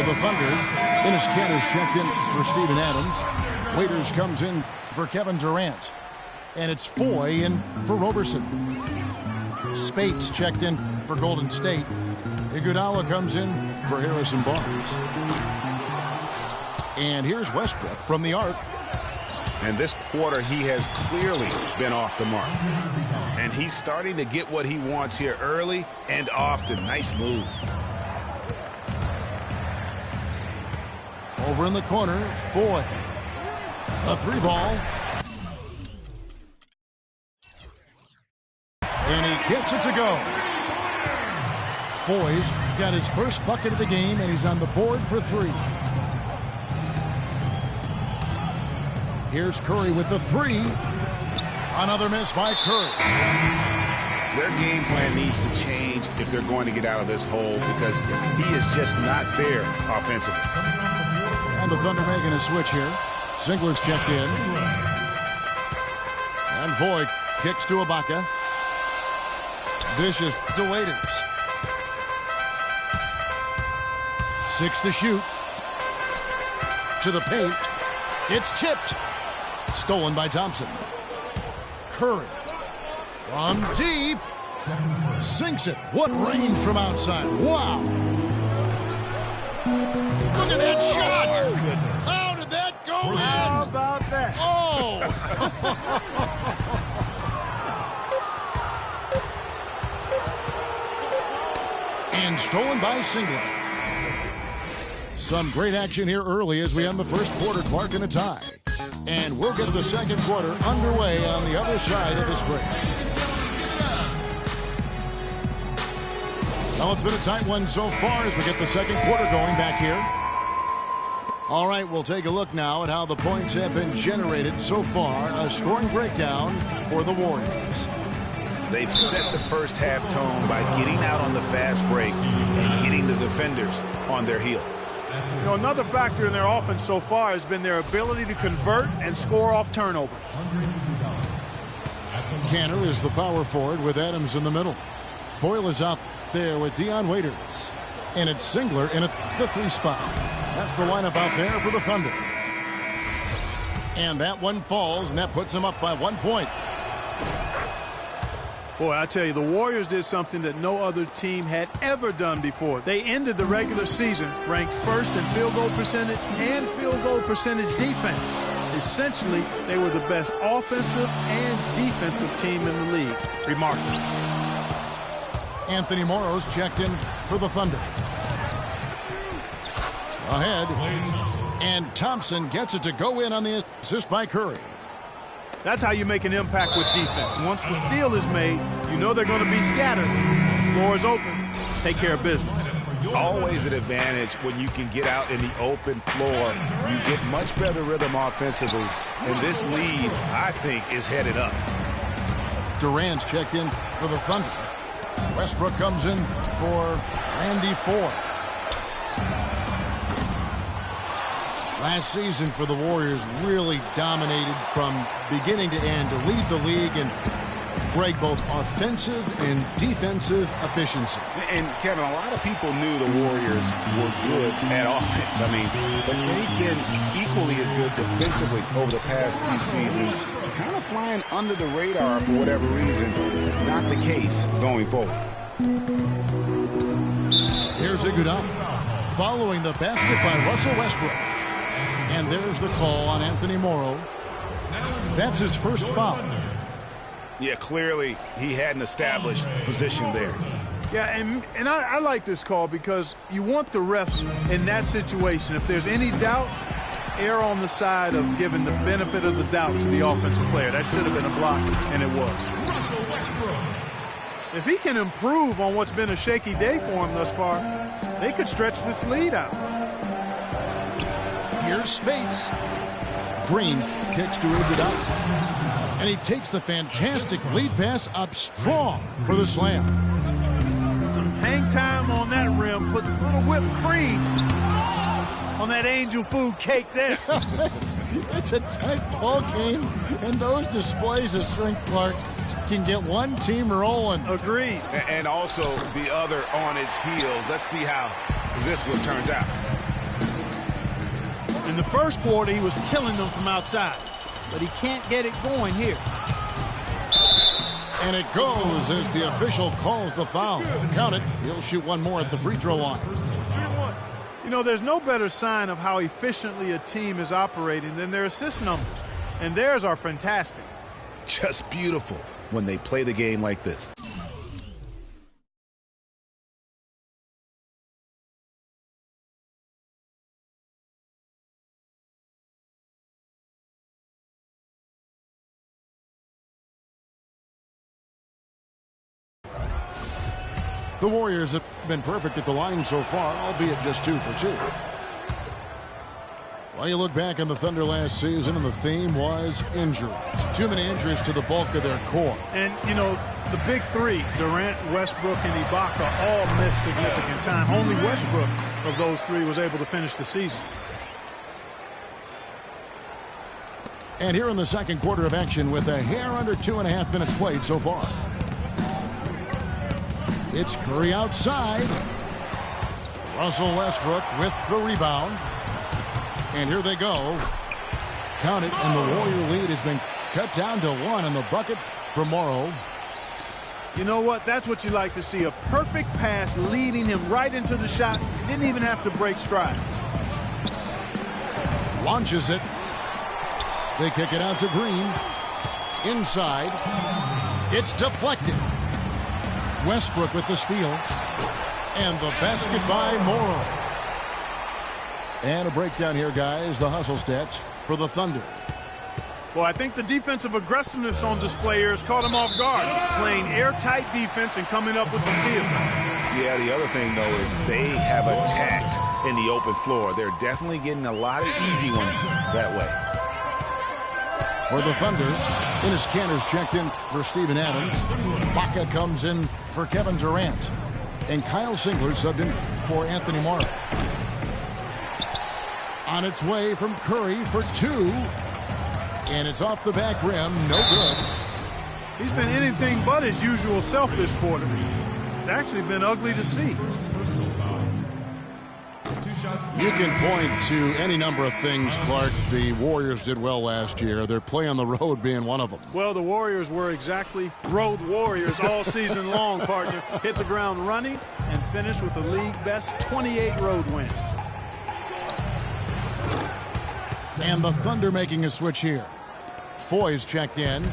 for the Thunder. Dennis Cantor's checked in for Steven Adams. Waiters comes in for Kevin Durant. And it's Foy in for Roberson. Spates checked in for Golden State. Iguodala comes in for Harrison Barnes. And here's Westbrook from the arc. And this quarter, he has clearly been off the mark. And he's starting to get what he wants here early and often. Nice move. Over in the corner, Foy. A three ball. And he gets it to go. Foy's got his first bucket of the game, and he's on the board for three. Here's Curry with the three. Another miss by Curry. Their game plan needs to change if they're going to get out of this hole because he is just not there offensively. And the Thunder making a switch here. Singler's checked in. And Foy kicks to Ibaka. Dishes to Waiters. 6 to shoot. To the paint. It's tipped. Stolen by Thompson. Curry. From deep. Sinks it. What range from outside. Wow. Look at that shot. How did that go in? How about that? Oh. And stolen by Singler. Some great action here early as we end the first quarter. Clark in a tie. And we'll get the second quarter underway on the other side of this break. Well, it's been a tight one so far as we get the second quarter going back here. All right, we'll take a look now at how the points have been generated so far. A scoring breakdown for the Warriors. They've set the first half tone by getting out on the fast break and getting the defenders on their heels. You know, another factor in their offense so far has been their ability to convert and score off turnovers. Cantor is the power forward with Adams in the middle. Foyle is out there with Dion Waiters. And it's Singler in the three spot. That's the lineup out there for the Thunder. And that one falls, and that puts them up by 1 point. Boy, I tell you, the Warriors did something that no other team had ever done before. They ended the regular season ranked first in field goal percentage and field goal percentage defense. Essentially, they were the best offensive and defensive team in the league. Remarkable. Anthony Morrow's checked in for the Thunder. Ahead. And Thompson gets it to go in on the assist by Curry. That's how you make an impact with defense. Once the steal is made, you know they're going to be scattered. The floor is open. Take care of business. Always an advantage when you can get out in the open floor. You get much better rhythm offensively. And this lead, I think, is headed up. Durant's checked in for the Thunder. Westbrook comes in for Randy Ford. Last season for the Warriors really dominated from beginning to end to lead the league and Greg, both offensive and defensive efficiency. And Kevin, a lot of people knew the Warriors were good at offense. I mean, but they've been equally as good defensively over the past few seasons. Kind of flying under the radar for whatever reason. Not the case going forward. Here's Iguodala following the basket by Russell Westbrook. And there's the call on Anthony Morrow. That's his first foul. Yeah, clearly he had an established position there. Yeah, and I like this call because you want the refs in that situation. If there's any doubt, err on the side of giving the benefit of the doubt to the offensive player. That should have been a block, and it was. Russell Westbrook. If he can improve on what's been a shaky day for him thus far, they could stretch this lead out. Here's Spates. Green kicks to Iguodala. And he takes the fantastic lead pass up strong for the slam. Some hang time on that rim puts a little whipped cream on that angel food cake there. It's a tight ball game, and those displays of strength, Clark, can get one team rolling. Agreed. And also the other on its heels. Let's see how this one turns out. In the first quarter, he was killing them from outside, but he can't get it going here. And it goes as the official calls the foul. Count it. He'll shoot one more at the free throw line. You know, there's no better sign of how efficiently a team is operating than their assist numbers. And theirs are fantastic. Just beautiful when they play the game like this. The Warriors have been perfect at the line so far, albeit just 2 for 2. Well, you look back on the Thunder last season, and the theme was injuries. Too many injuries to the bulk of their core. And, you know, the big three, Durant, Westbrook, and Ibaka, all missed significant time. Only Westbrook of those three was able to finish the season. And here in the second quarter of action with a hair under 2.5 minutes played so far. It's Curry outside. Russell Westbrook with the rebound. And here they go. Count it, and the Warrior lead has been cut down to 1 in the bucket for Morrow. You know what? That's what you like to see. A perfect pass leading him right into the shot. Didn't even have to break stride. Launches it. They kick it out to Green. Inside. It's deflected. Westbrook with the steal. And the basket by Morrow. And a breakdown here, guys. The hustle stats for the Thunder. Well, I think the defensive aggressiveness on display here has caught him off guard. Playing airtight defense and coming up with the steal. Yeah, the other thing, though, is they have attacked in the open floor. They're definitely getting a lot of easy ones that way. For the Thunder, Enes Kanter's checked in for Steven Adams. Baca comes in for Kevin Durant. And Kyle Singler subbed in for Anthony Morrow. On its way from Curry for 2. And it's off the back rim. No good. He's been anything but his usual self this quarter. It's actually been ugly to see. You can point to any number of things, Clark, the Warriors did well last year. Their play on the road being one of them. Well, the Warriors were exactly road warriors all season long, partner. Hit the ground running and finished with the league-best 28 road wins. And the Thunder making a switch here. Foy's checked in.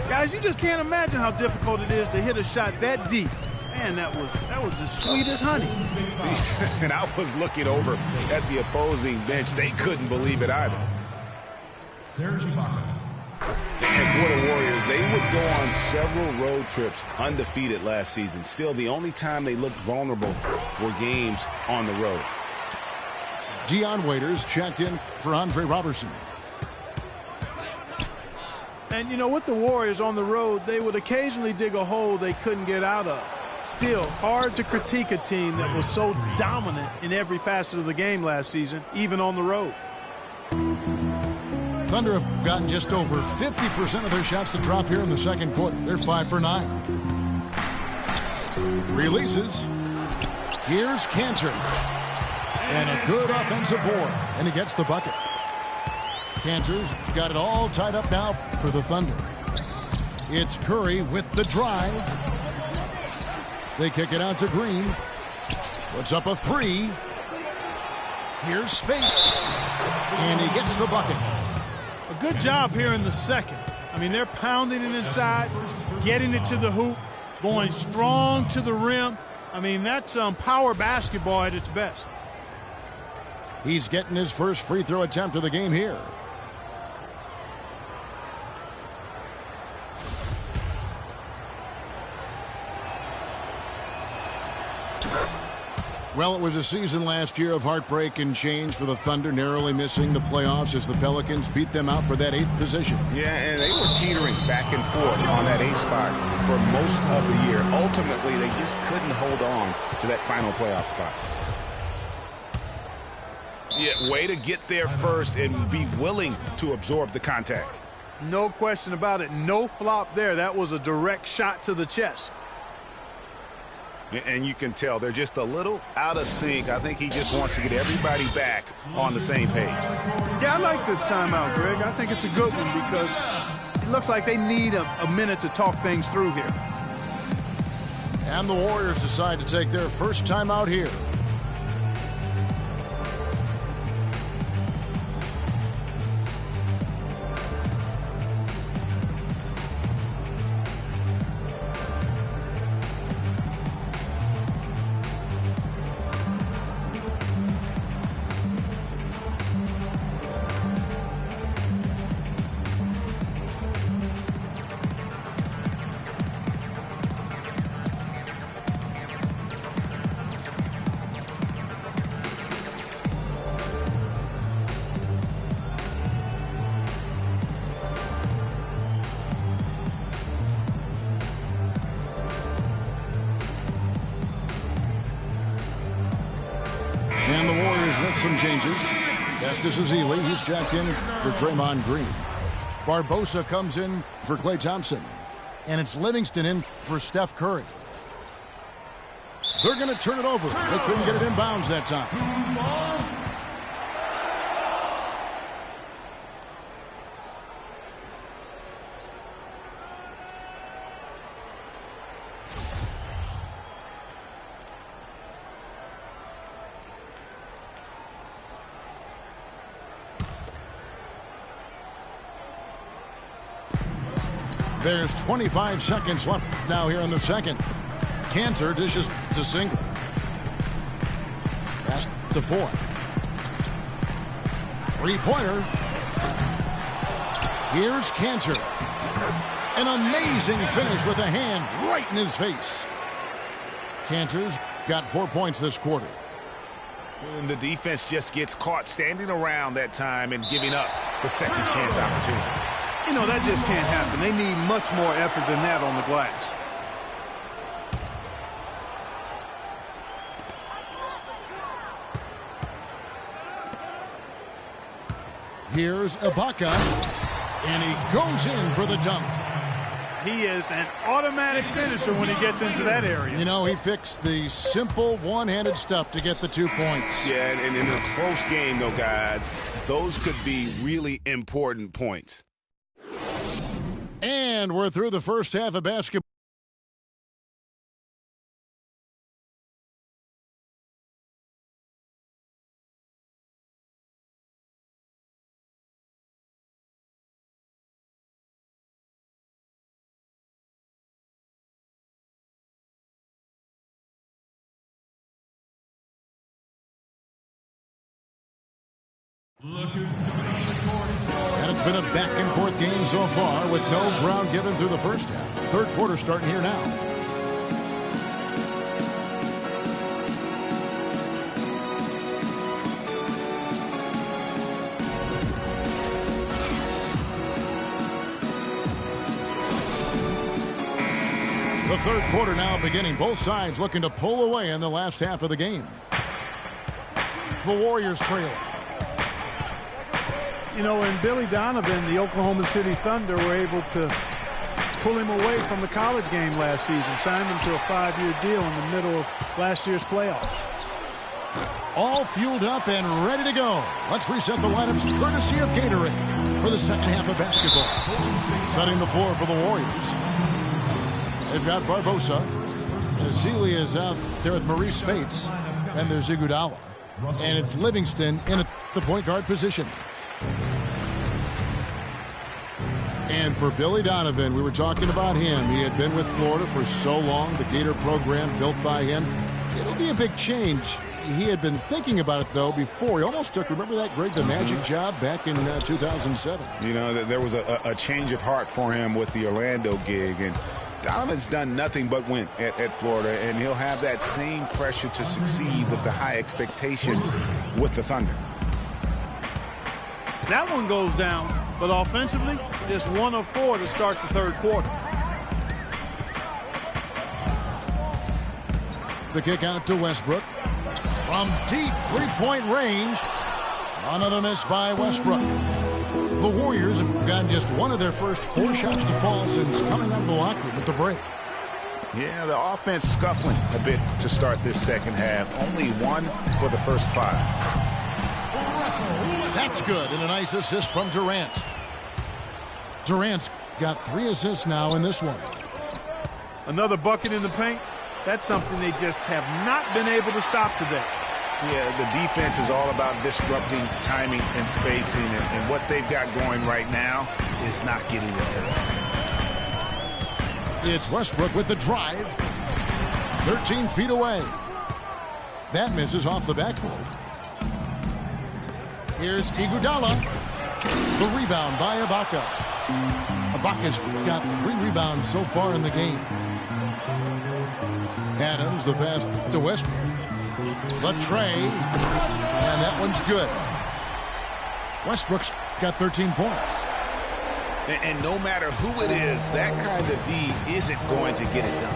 Guys, you just can't imagine how difficult it is to hit a shot that deep. Man, that was as sweet as honey. And I was looking over at the opposing bench. They couldn't believe it either. And for the Warriors, they would go on several road trips undefeated last season. Still, the only time they looked vulnerable were games on the road. Dion Waiters checked in for Andre Robertson. And, you know, with the Warriors on the road, they would occasionally dig a hole they couldn't get out of. Still, hard to critique a team that was so dominant in every facet of the game last season, even on the road. Thunder have gotten just over 50% of their shots to drop here in the second quarter. They're 5 for 9. Releases. Here's Kanter. And a good offensive board. And he gets the bucket. Kanter's got it all tied up now for the Thunder. It's Curry with the drive. They kick it out to Green. Puts up a 3. Here's Spates. And he gets the bucket. A good job here in the second. I mean, they're pounding it inside, getting it to the hoop, going strong to the rim. I mean, that's power basketball at its best. He's getting his first free throw attempt of the game here. Well, it was a season last year of heartbreak and change for the Thunder, narrowly missing the playoffs as the Pelicans beat them out for that 8th position. Yeah, and they were teetering back and forth on that 8th spot for most of the year. Ultimately, they just couldn't hold on to that final playoff spot. Yeah, way to get there first and be willing to absorb the contact. No question about it. No flop there. That was a direct shot to the chest. And you can tell they're just a little out of sync. I think he just wants to get everybody back on the same page. Yeah, I like this timeout, Greg. I think it's a good one because it looks like they need a minute to talk things through here. And the Warriors decide to take their first timeout here. And the Warriors with some changes. Estes Ezeli, he's jacked in for Draymond Green. Barbosa comes in for Klay Thompson. And it's Livingston in for Steph Curry. They're going to turn it over. They couldn't get it inbounds that time. There's 25 seconds left now here in the second. Cantor dishes to single. Pass to Foy. Three-pointer. Here's Cantor. An amazing finish with a hand right in his face. Cantor's got 4 points this quarter. And the defense just gets caught standing around that time and giving up the second chance opportunity. You know, that just can't happen. They need much more effort than that on the glass. Here's Ibaka, and he goes in for the dunk. He is an automatic finisher when he gets into that area. You know, he picks the simple one-handed stuff to get the 2 points. Yeah, and in a close game, though, guys, those could be really important points. And we're through the first half of basketball. Look who's coming on the court. And it's been a back-and-forth game so far with no ground given through the first half. Third quarter starting here now. The third quarter now beginning. Both sides looking to pull away in the last half of the game. The Warriors trail. You know, and Billy Donovan, the Oklahoma City Thunder, were able to pull him away from the college game last season, signed him to a 5-year deal in the middle of last year's playoffs. All fueled up and ready to go. Let's reset the lineups courtesy of Gatorade for the second half of basketball. Setting the floor for the Warriors. They've got Barbosa. Ezeli is out there with Maurice Spates. And there's Iguodala. And it's Livingston in the point guard position. And for Billy Donovan, we were talking about him. He had been with Florida for so long, the Gator program built by him. It'll be a big change. He had been thinking about it, though, before. He almost took, remember that Greg, the Magic job back in 2007? You know, there was a change of heart for him with the Orlando gig. And Donovan's done nothing but win at Florida, and he'll have that same pressure to succeed with the high expectations with the Thunder. That one goes down, but offensively, just 1 of 4 to start the third quarter. The kick out to Westbrook. From deep three-point range, another miss by Westbrook. The Warriors have gotten just one of their first 4 shots to fall since coming out of the locker room at the break. Yeah, the offense scuffling a bit to start this second half. Only 1 for the first 5. That's good, and a nice assist from Durant. Durant's got 3 assists now in this one. Another bucket in the paint. That's something they just have not been able to stop today. Yeah, the defense is all about disrupting timing and spacing, and what they've got going right now is not getting it done. It's Westbrook with the drive. 13 feet away. That misses off the backboard. Here's Iguodala. The rebound by Ibaka. Ibaka's got 3 rebounds so far in the game. Adams, the pass to Westbrook. The tray. And that one's good. Westbrook's got 13 points. And no matter who it is, that kind of D isn't going to get it done.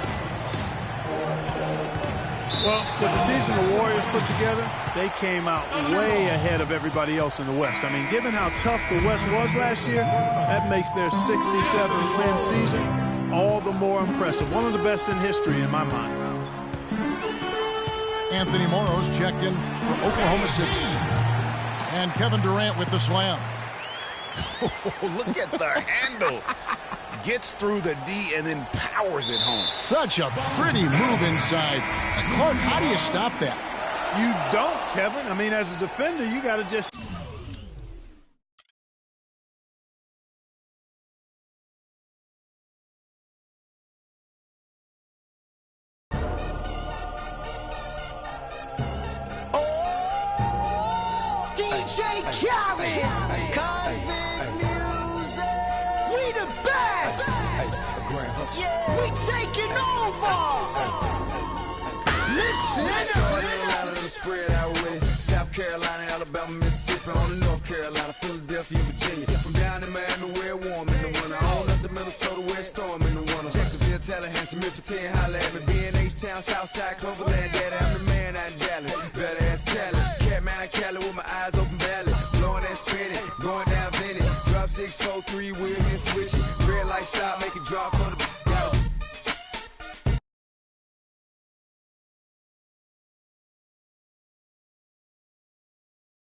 Well, with the season the Warriors put together, they came out way ahead of everybody else in the West. I mean, given how tough the West was last year, that makes their 67-win season all the more impressive. One of the best in history in my mind. Anthony Morrow's checked in for Oklahoma City. And Kevin Durant with the slam. Look at the handles. Gets through the D and then powers it home. Such a pretty move inside. Clark, how do you stop that? You don't, Kevin. I mean, as a defender, you got to just... DJ Khaled, Convict Music, we the best, we taking over. Listen, spread out with it. South Carolina, Alabama, Mississippi, on the North Carolina, Philadelphia, Virginia. From down in Miami, where warm in the winter, on up to Minnesota, where storm in the winter. Jacksonville, Tallahassee, Memphis, 10, holla at me. B&H Town, Southside, Cloverland, Daddy, I'm the man out in Dallas. Better ass Cali, Catman out Cali with my eyes open valley. Blowing that spinning, going down Vinny. Drop 6, 4, 3, wheel and switch it. Red light stop, make it drop for the...